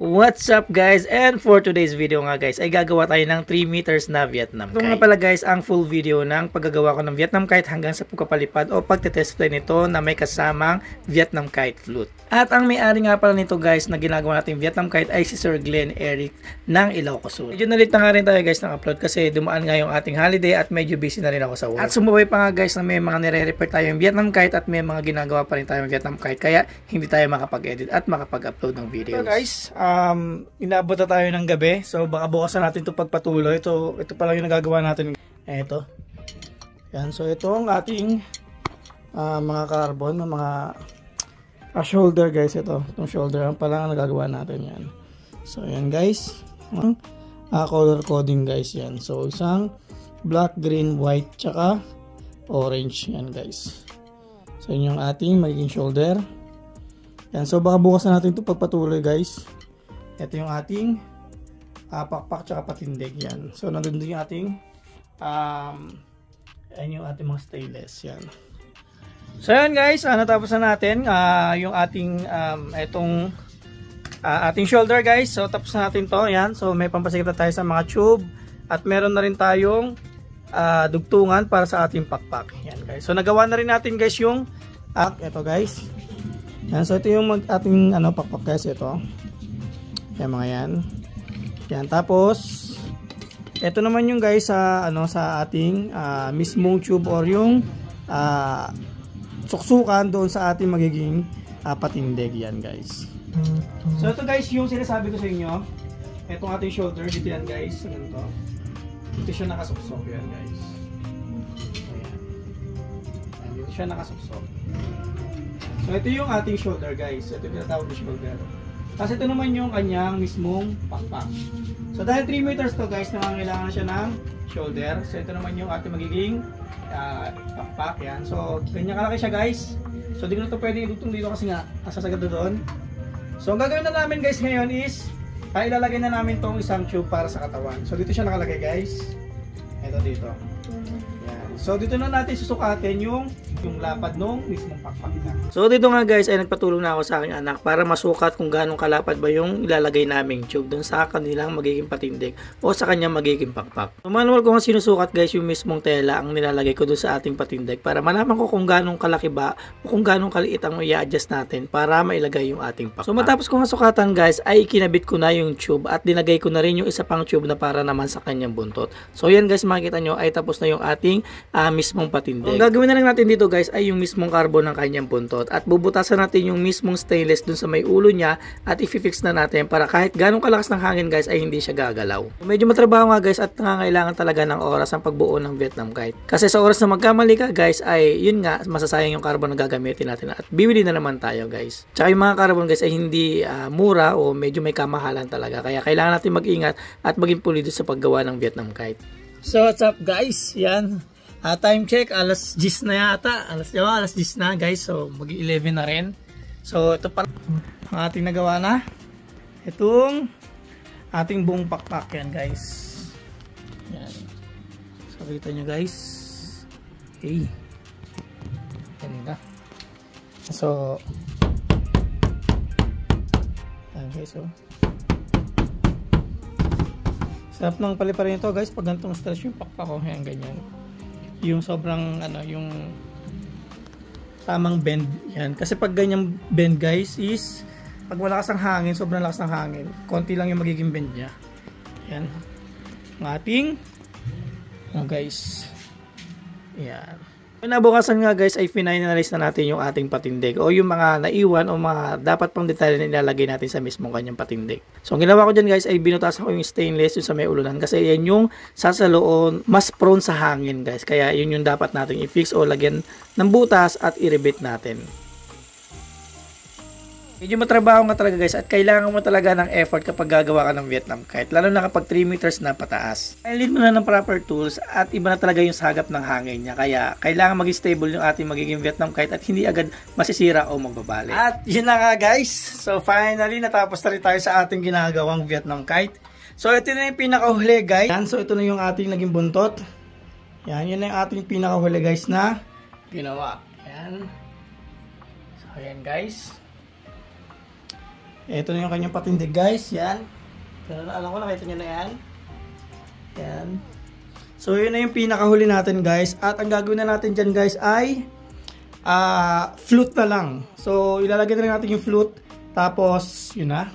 What's up guys, and for today's video nga guys ay gagawa tayo ng 3 meters na Vietnam kite. Ito nga pala guys ang full video ng paggagawa ko ng Vietnam kite hanggang sa pagpapalipad o pagtetest play nito na may kasamang Vietnam kite flute. At ang may-ari nga pala nito guys na ginagawa natin Vietnam kite ay si Sir Glenn Eric ng Ilocos. Medyo nalit na nga rin tayo guys ng upload kasi dumaan nga yung ating holiday at medyo busy na rin ako sa work. At sumabay pa nga guys na may mga nire-repair tayo yung Vietnam kite at may mga ginagawa pa rin tayo yung Vietnam kite kaya hindi tayo makapag-edit at makapag-upload ng videos. So guys, inabot na tayo ng gabi. So baka bukasan natin ito pagpatuloy. Ito pa lang yung nagagawa natin. Ito. Yan. So ito ang ating mga carbon, mga shoulder guys. Itong shoulder ang pala ang nagagawa natin yan. So yan guys. Color coding guys yan. So isang black, green, white, tsaka orange. Yan guys. So yun yung ating magiging shoulder. Yan. So baka bukasan natin ito pagpatuloy guys. Ito yung ating pakpak tsaka patindig yan. So nandun din yung ating ayan yung ating mga stainless yan. So yan guys, natapos na natin yung ating ating shoulder guys. So tapos na natin to yan. So may pampasikip na tayo sa mga tube at meron na rin tayong dugtungan para sa ating pakpak. Yan guys. So nagawa na rin natin guys yung ito guys. Yan. So ito yung ating pakpak guys ito. Yan mga yan. Yan tapos ito naman yung guys sa sa ating mismong tube or yung suksukan doon sa ating magiging patindig yan guys. So ito guys yung sinasabi ko sa inyo. Itong ating shoulder dito yan guys. Ganito. Dito siya nakasuksok yan guys. Ayan. Ayan, dito siya nakasuksok. So ito yung ating shoulder guys. Ito yung tinatawag na shoulder. Kasi ito naman yung kanyang mismong pakpak. So dahil 3 meters to guys, nangangailangan siya ng shoulder. So ito naman yung ating magiging pakpak. Yan. So ganyan kalaki siya guys. So di ko na ito pwede idutong dito kasi nga asasagad doon. So ang gagawin na namin guys ngayon is ilalagay na namin tong isang tube para sa katawan. So dito siya nakalagay guys. Ito dito. Yan. So dito na natin susukatin yung lapad nung mismong pakpak na. So dito nga guys ay nagpatulong na ako sa aking anak para masukat kung gaano kalapad ba yung ilalagay naming tube dun sa kanilang magiging patindig o sa kanyang magiging pakpak. So manual ko nga sinusukat guys yung mismong tela ang nilalagay ko dun sa ating patindig para malaman ko kung gaano kalaki ba o kung gaano kaliit ang i-adjust natin para mailagay yung ating pakpak. So matapos ko nga sukatan guys ay kinabit ko na yung tube at dinagay ko na rin yung isa pang tube na para naman sa kanyang buntot. So yan guys makikita nyo ay tapos na yung ating mismong patindig. Ang gagawin na lang natin dito guys ay yung mismong carbon ng kanyang buntot at bubutasan natin yung mismong stainless dun sa may ulo niya at i-fix na natin para kahit ganong kalakas ng hangin guys ay hindi siya gagalaw. Medyo matrabaho nga guys at nangangailangan talaga ng oras ang pagbuo ng Vietnam kite. Kasi sa oras na magkamali ka guys ay yun nga masasayang yung carbon na gagamitin natin at bibili na naman tayo guys. Tsaka yung mga carbon guys ay hindi mura o medyo may kamahalan talaga kaya kailangan natin mag-ingat at maging pulido sa paggawa ng Vietnam kite. So what's up guys? Yan. Time check, alas 10 na yata. Alas 10 na guys. So mag-11 na rin. So ito pa ang ating nagawa na. Itong ating buong pakpak yan guys. Yan. So kita nyo guys. Okay. Ganda. So yan guys. So sarap ng paliparin ito guys pag ganitong stretch yung pakpak ko. Yan ganyan. Yung sobrang yung tamang bend yan kasi pag ganyang bend guys is pag malakas ang hangin, sobrang lakas ng hangin, konti lang yung magiging bend nya yan ang ating guys yan. Nabukasan nga guys ay finalize na natin yung ating patindig o yung mga naiwan o mga dapat pang detalye na ilalagay natin sa mismong kanyang patindig. So ang ginawa ko dyan guys ay binutasan ko yung stainless yung sa may ulunan kasi yan yung sasaloon mas prone sa hangin guys. Kaya yun yung dapat natin i-fix o lagyan ng butas at i-rebate natin. Medyo matrabaho nga talaga guys at kailangan mo talaga ng effort kapag gagawa ka ng Vietnam kite lalo na kapag 3 meters na pataas. Kailangan mo na ng proper tools at iba na talaga yung sagap ng hangin niya kaya kailangan maging stable yung ating magiging Vietnam kite at hindi agad masisira o magbabali. At yun na nga guys, so finally natapos na rin tayo sa ating ginagawang Vietnam kite. So ito na yung pinakahuli guys. Yan, so ito na yung ating naging buntot. Yan, yun na yung ating pinakahuli guys na ginawa. Yan. So ayan guys. Ito na yung kanyang patindig guys, yan. Alam ko nakita nyo na yan. Yan. So yun na yung pinakahuli natin guys. At ang gagawin na natin dyan guys ay flute na lang. So ilalagay na natin yung flute. Tapos yun na.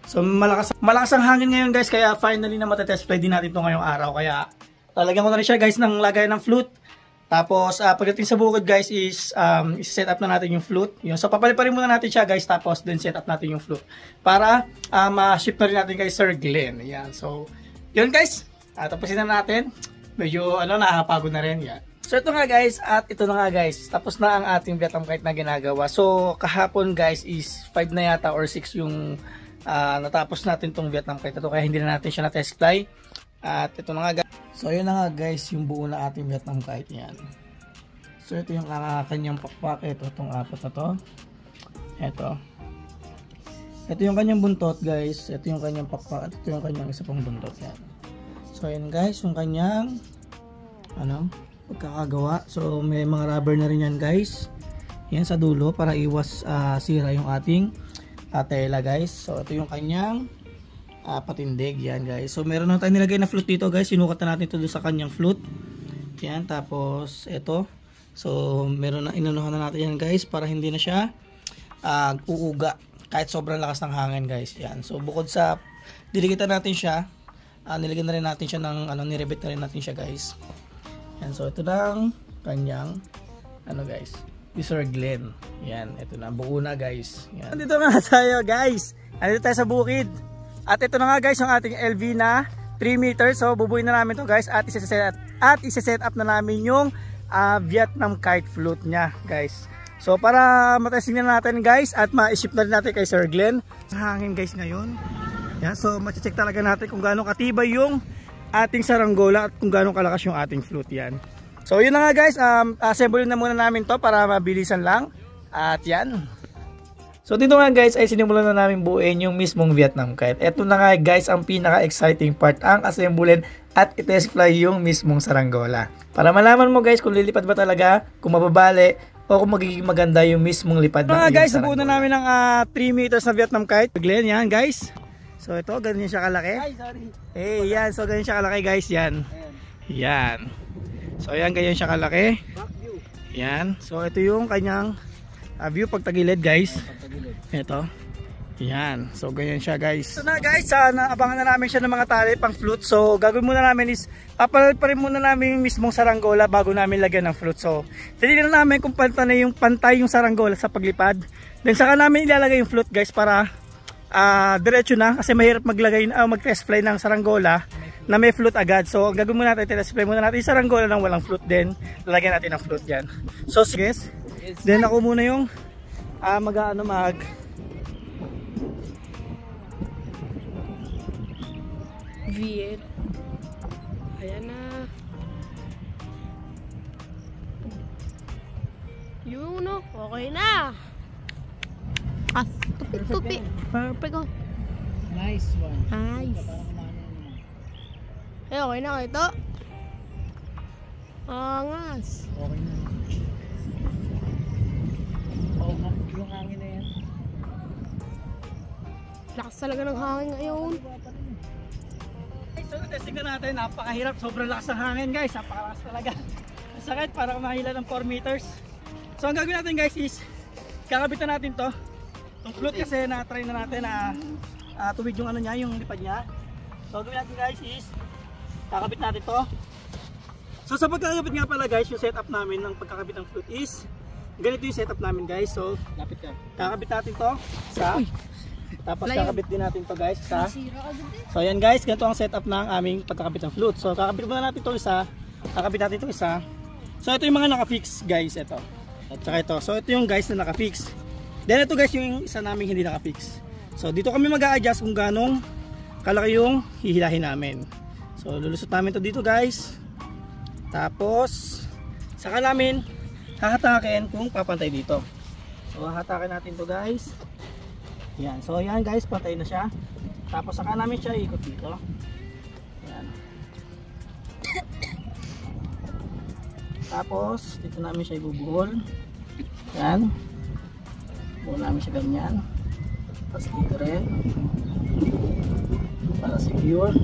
So malakas ang hangin ngayon guys. Kaya finally na matetest play din natin ito ngayong araw. Kaya lalagyan ko na rin siya guys ng lagay ng flute. Tapos pagdating sa bukod guys is set up na natin yung flute. Yun. So papaliparin muna natin siya guys, tapos then set up natin yung flute para ma-ship na rin natin kay Sir Glenn. Yan. So yun guys, tapusin na natin. Medyo nakakapagod na rin. Yan. So ito nga guys, at ito na nga guys, tapos na ang ating Vietnam kite na ginagawa. So kahapon guys is 5 na yata or 6 yung natapos natin tong Vietnam kite ito, kaya hindi na natin siya na test fly. At ito na nga guys. So yun na nga guys, yung buo na ating Vietnam kite yan. So ito yung kanyang pakpak. Ito itong apat na to. Ito yung kanyang buntot guys. Ito yung kanyang pakpak. At ito yung kanyang isa pang buntot yan. So yun guys, yung kanyang pagkakagawa. So may mga rubber na rin yan guys. Yan sa dulo para iwas sira yung ating tela guys. So ito yung kanyang patindig yan guys. So meron na tayong nilagay na flute dito guys. Sinukat na natin ito doon sa kanyang flute. Yan, tapos ito. So meron na, inanuhan na natin yan guys para hindi na siya uuga kahit sobrang lakas ng hangin guys. Yan. So bukod sa diligitan natin siya, nilagyan na rin natin siya ng nirebit na rin natin siya guys. Yan. So ito lang kanyang guys, Sir Glenn. Yan, ito na, buo na guys. Yan. Dito nga tayo guys. Andito tayo sa bukid. At ito na nga guys yung ating LV na 3 meters. So bubuin na namin to guys at isa-set up na namin yung Vietnam kite flute nya guys. So para matesting na natin guys at ma-ship na rin natin kay Sir Glenn. Hangin guys ngayon. Yeah, so ma-check talaga natin kung gaano katibay yung ating saranggola at kung gaano kalakas yung ating flute yan. So yun na nga guys, assemble na muna namin to para mabilisan lang. At yan. So dito nga guys ay sinimulan na namin buuin yung mismong Vietnam kite. Ito na nga guys ang pinaka-exciting part, ang assemblein at i-test fly yung mismong saranggola. Para malaman mo guys kung lilipad ba talaga, kung mababali, o kung magiging maganda yung mismong lipad ng guys, buo na namin ng 3 meters na Vietnam kite. Glenn, yan guys. So ito, ganyan siya kalaki. Ay, sorry. Eh, yan. So ganyan siya kalaki guys, yan. Yan. So yan, ganyan siya kalaki. Yan. So ito yung kanyang view pag tagilid guys. Ito. Yan. So ganyan siya guys. So na guys, abangan na namin siya ng mga tali pang flute. So gagawin muna namin is papalad pa rin muna namin yung mismong saranggola bago namin lagyan ng flute. So titignan namin kung pantay yung saranggola sa paglipad. Then saka namin ilalagay yung flute guys para diretso na, kasi mahirap mag-test fly ng saranggola na may flute agad. So ang gagawin muna natin, test fly muna natin yung saranggola ng walang flute, then lalagyan natin ng flute dyan. So guys, then ako muna yung Viet. Ayan na. Yun no, okay na. Tupi. Perfect oh. Nice one. Nice. Okay na ito. Angas. Okay na. Yung hangin na yan. Lakas talaga ng hangin ngayon. So testing na natin, napakahirap, sobrang lakas ng hangin guys, napakalakas talaga. Sakit, parang mahila ng 4 meters. So ang gagawin natin guys is kakabitan natin to. Itong flute kasi na-try na natin na tuwid yung yung lipad niya. So ang gagawin natin guys is kakabit natin to. So sa pagkakabit nga pala guys, yung setup namin ng pagkakabit ng flute is ganito yung setup namin guys. So lapit ka. Kakabit natin to sa tapos kakabit din natin to guys sa. So ayan guys, ganito ang setup ng aming pagkakabit ng flute. So kakabit muna natin to isa, kakabit natin to isa. So ito yung mga naka-fix guys, ito. At saka ito. So ito yung guys na naka-fix. Then ito guys yung isa naming hindi naka-fix. So dito kami mag-a-adjust kung ganong kalaki yung hihilahin namin. So lulusot namin to dito guys. Tapos saka namin hahatakin kung papantay dito. So hahatakin natin to guys. Yan. So yan guys, pantay na siya. Tapos saka namin siya ikot dito. Yan. Tapos dito namin siya ibubuhol. Yan. Buo namin siya ganyan. Tapos dito rin. Para secure.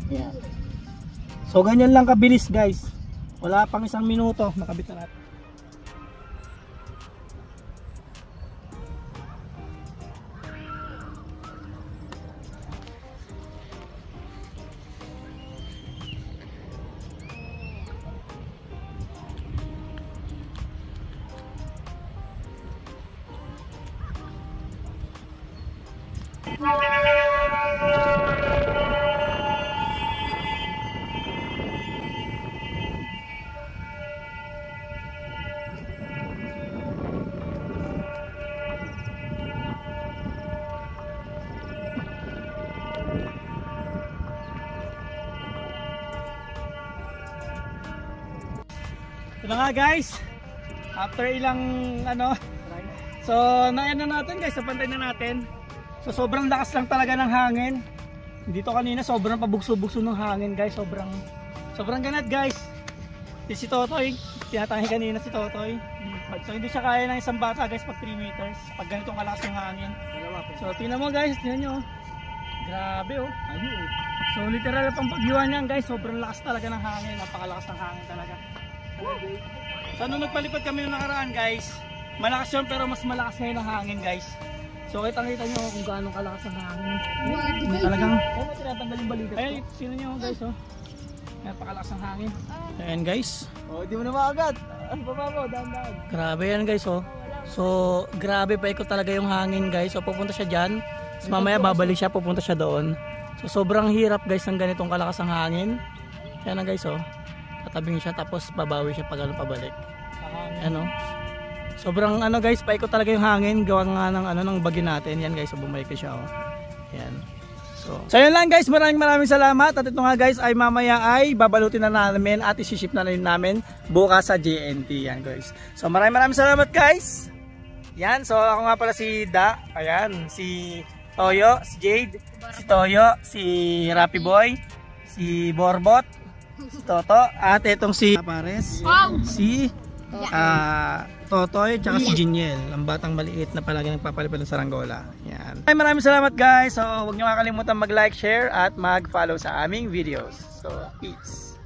Ayan. So ganyan lang kabilis guys. Wala pang isang minuto, makabit na natin. Ito na nga guys, after ilang so na natin guys, napantay na natin. So sobrang lakas lang talaga ng hangin. Dito kanina sobrang pabugso-bugso ng hangin guys, sobrang ganat guys. Si Totoy, tinatangi kanina si Totoy. So hindi siya kaya ng isang bata guys pag 3 meters, pag ganitong kalakas yung hangin. So tingnan mo guys, tingnan nyo. Grabe oh. So literal pang pagyuan yan guys, sobrang lakas talaga ng hangin, napakalakas ng hangin talaga. So nung nagpalipad kami nung nakaraan guys, malakas yun pero mas malakas ngayon ang hangin guys. So kitang-kita nyo kung gaano kalakas ang hangin. Talagang tinatanggal yung balikat. Ay, sino nyo guys oh. Napakalakas ang hangin. Ayan guys. Oh, di mo na maagad. Ano ba mo? Dahan-dahan. Grabe yan guys oh. So grabe pa ikot talaga yung hangin guys. So pupunta siya dyan. Tapos mamaya babalik siya, pupunta siya doon. So sobrang hirap guys ng ganitong kalakas ang hangin. Yan na guys oh. Tatabing siya tapos babawi siya pag pabalik. Ano? Sobrang guys, paikot talaga yung hangin, gawa nga ng ng bagyo natin. Yan guys, so bumalik siya oh. Yan. So yun lang guys, maraming salamat. At ito nga guys ay mamaya ay babalutin na namin at isi-ship na rin namin bukas sa JNT. Yan guys. So maraming salamat guys. Yan, so ako nga pala si Da. Ayan, si Toyo, si Jade, si Toyo, si Rapi Boy, si Borbot, si Toto, at itong si Pares, si Totoy, tsaka si Jiniel, ang batang maliit na palagi nagpapalipad ng saranggola. Yan. Maraming salamat guys. So huwag niyo makakalimutan mag-like, share at mag-follow sa aming videos. So peace.